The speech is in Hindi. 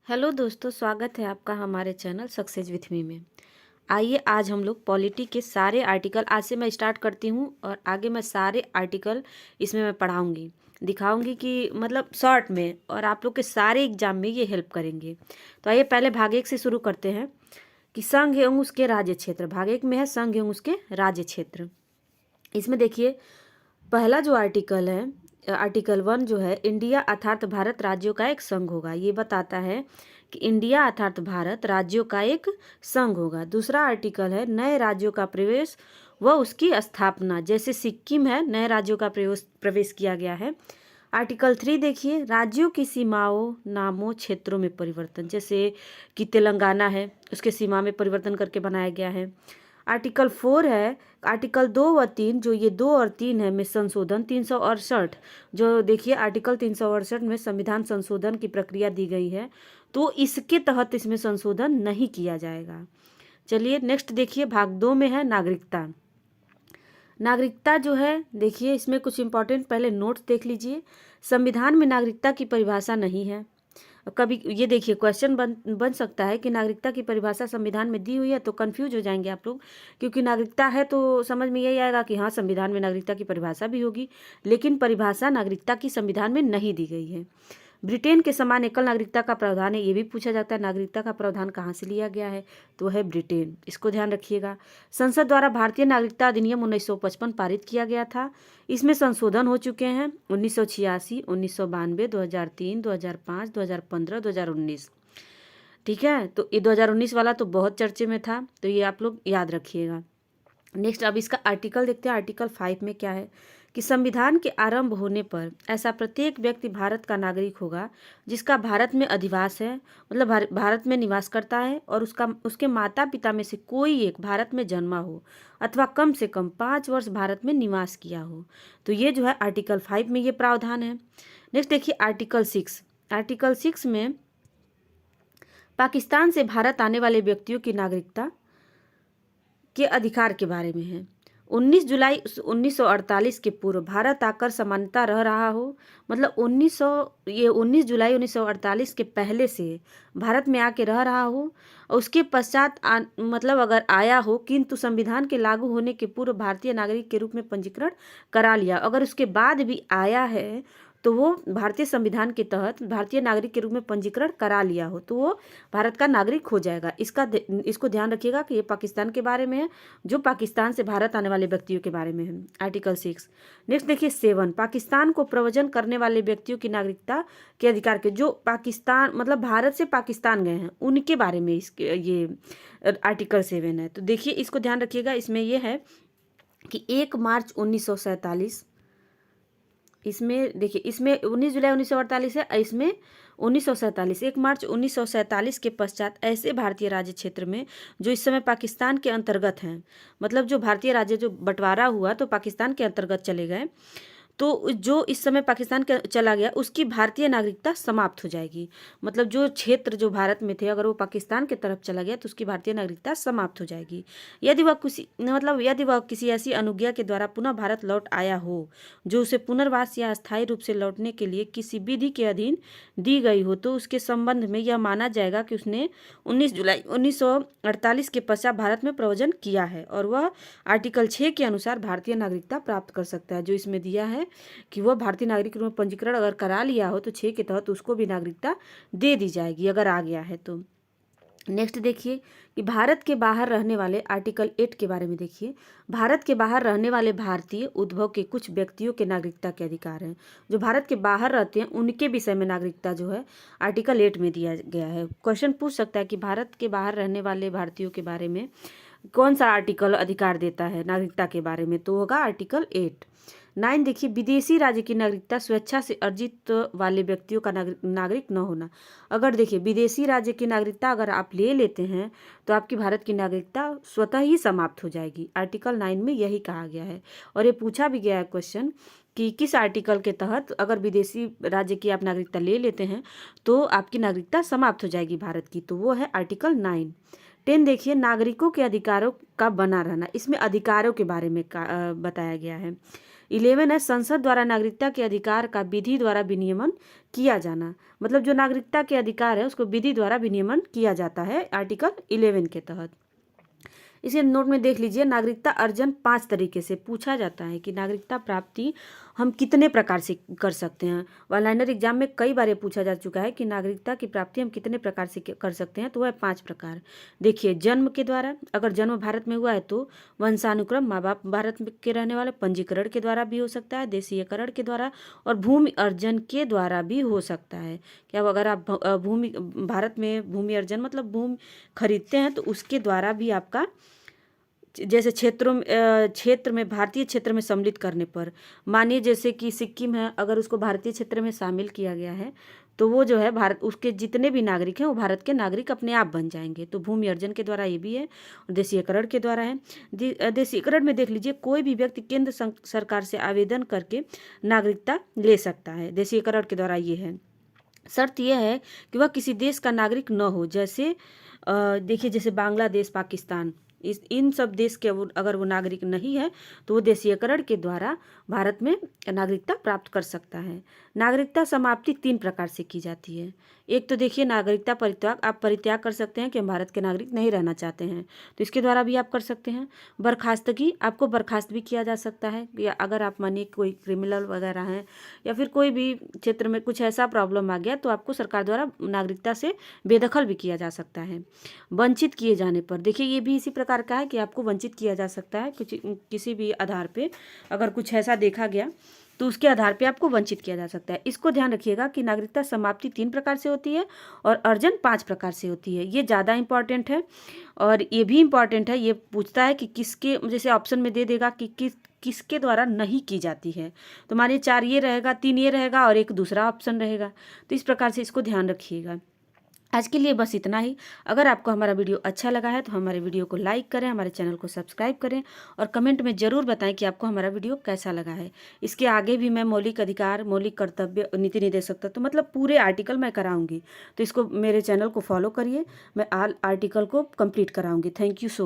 हेलो दोस्तों, स्वागत है आपका हमारे चैनल सक्सेस विथ मी में। आइए आज हम लोग पॉलिटी के सारे आर्टिकल आज से मैं स्टार्ट करती हूँ और आगे मैं सारे आर्टिकल इसमें मैं पढ़ाऊँगी, दिखाऊँगी कि मतलब शॉर्ट में, और आप लोग के सारे एग्जाम में ये हेल्प करेंगे। तो आइए पहले भाग एक से शुरू करते हैं कि संघ एवं उसके राज्य क्षेत्र। भाग एक में है संघ एवं उसके राज्य क्षेत्र। इसमें देखिए पहला जो आर्टिकल है, आर्टिकल 1 जो है, इंडिया अर्थात भारत राज्यों का एक संघ होगा। ये बताता है कि इंडिया अर्थात भारत राज्यों का एक संघ होगा। दूसरा आर्टिकल है नए राज्यों का प्रवेश व उसकी स्थापना। जैसे सिक्किम है, नए राज्यों का प्रवेश किया गया है। आर्टिकल 3 देखिए, राज्यों की सीमाओं, नामों, क्षेत्रों में परिवर्तन। जैसे कि तेलंगाना है, उसके सीमा में परिवर्तन करके बनाया गया है। आर्टिकल 4 है, आर्टिकल 2 व 3, जो ये 2 और 3 है में संशोधन 368। जो देखिए आर्टिकल 368 में संविधान संशोधन की प्रक्रिया दी गई है, तो इसके तहत इसमें संशोधन नहीं किया जाएगा। चलिए नेक्स्ट देखिए, भाग 2 में है नागरिकता। नागरिकता जो है, देखिए इसमें कुछ इंपॉर्टेंट पहले नोट्स देख लीजिए। संविधान में नागरिकता की परिभाषा नहीं है। कभी ये देखिए क्वेश्चन बन सकता है कि नागरिकता की परिभाषा संविधान में दी हुई है, तो कंफ्यूज हो जाएंगे आप लोग, क्योंकि नागरिकता है तो समझ में यही आएगा कि हाँ संविधान में नागरिकता की परिभाषा भी होगी, लेकिन परिभाषा नागरिकता की संविधान में नहीं दी गई है। ब्रिटेन के समान एकल नागरिकता का प्रावधान है, ये भी पूछा जाता है नागरिकता का प्रावधान कहाँ से लिया गया है, तो है ब्रिटेन। इसको ध्यान रखिएगा। संसद द्वारा भारतीय नागरिकता अधिनियम 1955 पारित किया गया था। इसमें संशोधन हो चुके हैं 1986, 1992, 2003, 2005, 2015, 2019। ठीक है, तो ये 2019 वाला तो बहुत चर्चे में था, तो ये आप लोग याद रखिएगा। नेक्स्ट अब इसका आर्टिकल देखते हैं। आर्टिकल 5 में क्या है कि संविधान के आरंभ होने पर ऐसा प्रत्येक व्यक्ति भारत का नागरिक होगा जिसका भारत में अधिवास है, मतलब भारत में निवास करता है, और उसके माता पिता में से कोई एक भारत में जन्मा हो अथवा कम से कम 5 वर्ष भारत में निवास किया हो। तो ये जो है आर्टिकल 5 में ये प्रावधान है। नेक्स्ट देखिए आर्टिकल 6। आर्टिकल 6 में पाकिस्तान से भारत आने वाले व्यक्तियों की नागरिकता के अधिकार के बारे में है। 19 जुलाई 1948 के पूर्व भारत आकर समानता रह रहा हो, मतलब 19 जुलाई 1948 के पहले से भारत में आके रह रहा हो, और उसके पश्चात मतलब अगर आया हो किंतु संविधान के लागू होने के पूर्व भारतीय नागरिक के रूप में पंजीकरण करा लिया, अगर उसके बाद भी आया है तो वो भारतीय संविधान के तहत भारतीय नागरिक के रूप में पंजीकरण करा लिया हो तो वो भारत का नागरिक हो जाएगा। इसको ध्यान रखिएगा कि ये पाकिस्तान के बारे में है, जो पाकिस्तान से भारत आने वाले व्यक्तियों के बारे में है। आर्टिकल 6। नेक्स्ट देखिए 7, पाकिस्तान को प्रव्रजन करने वाले व्यक्तियों की नागरिकता के अधिकार के, जो पाकिस्तान मतलब भारत से पाकिस्तान गए हैं उनके बारे में इसके ये आर्टिकल 7 है। तो देखिए इसको ध्यान रखिएगा। इसमें यह है कि 1 मार्च 1947, इसमें देखिए इसमें 19 जुलाई 1948 है, इसमें 1947, 1 मार्च 1947 के पश्चात ऐसे भारतीय राज्य क्षेत्र में जो इस समय पाकिस्तान के अंतर्गत हैं, मतलब जो भारतीय राज्य जो बंटवारा हुआ तो पाकिस्तान के अंतर्गत चले गए, तो जो इस समय पाकिस्तान के चला गया उसकी भारतीय नागरिकता समाप्त हो जाएगी। मतलब जो क्षेत्र जो भारत में थे अगर वो पाकिस्तान की तरफ चला गया तो उसकी भारतीय नागरिकता समाप्त हो जाएगी। यदि वह किसी ऐसी अनुज्ञा के द्वारा पुनः भारत लौट आया हो जो उसे पुनर्वास या अस्थायी रूप से लौटने के लिए किसी विधि के अधीन दी गई हो, तो उसके संबंध में यह माना जाएगा कि उसने 19 जुलाई 1948 के पश्चात भारत में प्रव्रजन किया है और वह आर्टिकल 6 के अनुसार भारतीय नागरिकता प्राप्त कर सकता है। जो इसमें दिया है कि वह भारतीय नागरिक के रूप में पंजीकरण अगर करा लिया हो तो 6 के तहत उसको भी नागरिकता दे दी जाएगी अगर आ गया है तो। नेक्स्ट देखिए कि भारत के बाहर रहने वाले, आर्टिकल 8 के बारे में देखिए। भारत के बाहर रहने वाले भारतीय उद्भव के कुछ व्यक्तियों के नागरिकता के अधिकार हैं। जो भारत के बाहर रहते हैं उनके विषय में नागरिकता जो है आर्टिकल 8 में दिया गया है। क्वेश्चन पूछ सकता है कि भारत के बाहर रहने वाले भारतीयों के बारे में कौन सा आर्टिकल अधिकार देता है नागरिकता के बारे में, तो होगा आर्टिकल 8। 9 देखिए, विदेशी राज्य की नागरिकता स्वेच्छा से अर्जित वाले व्यक्तियों का नागरिक न होना। अगर देखिए विदेशी राज्य की नागरिकता अगर आप ले लेते हैं तो आपकी भारत की नागरिकता स्वतः ही समाप्त हो जाएगी। आर्टिकल 9 में यही कहा गया है और ये पूछा भी गया है क्वेश्चन कि किस आर्टिकल के तहत अगर विदेशी राज्य की आप नागरिकता ले लेते हैं तो आपकी नागरिकता समाप्त हो जाएगी भारत की, तो वो है आर्टिकल 9। 10 देखिए, नागरिकों के अधिकारों का बना रहना। इसमें अधिकारों के बारे में बताया गया है 11 है संसद द्वारा नागरिकता के अधिकार का विधि द्वारा विनियमन किया जाना। मतलब जो नागरिकता के अधिकार है उसको विधि द्वारा विनियमन किया जाता है आर्टिकल 11 के तहत। इसे नोट में देख लीजिए, नागरिकता अर्जन 5 तरीके से पूछा जाता है कि नागरिकता प्राप्ति हम कितने प्रकार से कर सकते हैं। वन लाइनर एग्जाम में कई बार ये पूछा जा चुका है कि नागरिकता की प्राप्ति हम कितने प्रकार से कर सकते हैं, तो वह 5 प्रकार। देखिए, जन्म के द्वारा, अगर जन्म भारत में हुआ है तो वंशानुक्रम, माँ बाप भारत के रहने वाले, पंजीकरण के द्वारा भी हो सकता है, देशीयकरण के द्वारा, और भूमि अर्जन के द्वारा भी हो सकता है। क्या अगर आप भूमि भारत में भूमि अर्जन मतलब भूमि खरीदते हैं तो उसके द्वारा भी आपका, जैसे क्षेत्र में भारतीय क्षेत्र में सम्मिलित करने पर, मानिए जैसे कि सिक्किम है, अगर उसको भारतीय क्षेत्र में शामिल किया गया है तो वो जो है भारत, उसके जितने भी नागरिक हैं वो भारत के नागरिक अपने आप बन जाएंगे। तो भूमि अर्जन के द्वारा ये भी है, और देशीयकरण के द्वारा है। देशीयकरण में देख लीजिए, कोई भी व्यक्ति केंद्र सरकार से आवेदन करके नागरिकता ले सकता है। देशीयकरण के द्वारा ये है। शर्त यह है कि वह किसी देश का नागरिक न हो। जैसे देखिए, जैसे बांग्लादेश, पाकिस्तान, इन सब देश के अगर वो नागरिक नहीं है तो वो देशीयकरण के द्वारा भारत में नागरिकता प्राप्त कर सकता है। नागरिकता समाप्ति 3 प्रकार से की जाती है। एक तो देखिए नागरिकता परित्याग, आप परित्याग कर सकते हैं कि हम भारत के नागरिक नहीं रहना चाहते हैं, तो इसके द्वारा भी आप कर सकते हैं। बर्खास्तगी, आपको बर्खास्त भी किया जा सकता है, या अगर आप मानिए कोई क्रिमिनल वगैरह हैं या फिर कोई भी क्षेत्र में कुछ ऐसा प्रॉब्लम आ गया तो आपको सरकार द्वारा नागरिकता से बेदखल भी किया जा सकता है। वंचित किए जाने पर, देखिए ये भी इसी प्रकार का है कि आपको वंचित किया जा सकता है कुछ किसी भी आधार पे, अगर कुछ ऐसा देखा गया तो उसके आधार पे आपको वंचित किया जा सकता है। इसको ध्यान रखिएगा कि नागरिकता समाप्ति 3 प्रकार से होती है और अर्जन 5 प्रकार से होती है। ये ज़्यादा इंपॉर्टेंट है, और ये भी इंपॉर्टेंट है, ये पूछता है कि किसके, जैसे ऑप्शन में दे देगा कि किसके द्वारा नहीं की जाती है, तो मानिए 4 ये रहेगा, 3 ये रहेगा और एक दूसरा ऑप्शन रहेगा। तो इस प्रकार से इसको ध्यान रखिएगा। आज के लिए बस इतना ही। अगर आपको हमारा वीडियो अच्छा लगा है तो हमारे वीडियो को लाइक करें, हमारे चैनल को सब्सक्राइब करें, और कमेंट में ज़रूर बताएं कि आपको हमारा वीडियो कैसा लगा है। इसके आगे भी मैं मौलिक अधिकार, मौलिक कर्तव्य, नीति निर्देशक तत्व, तो मतलब पूरे आर्टिकल मैं कराऊंगी, तो इसको मेरे चैनल को फॉलो करिए, मैं आर्टिकल को कंप्लीट कराऊंगी। Thank you so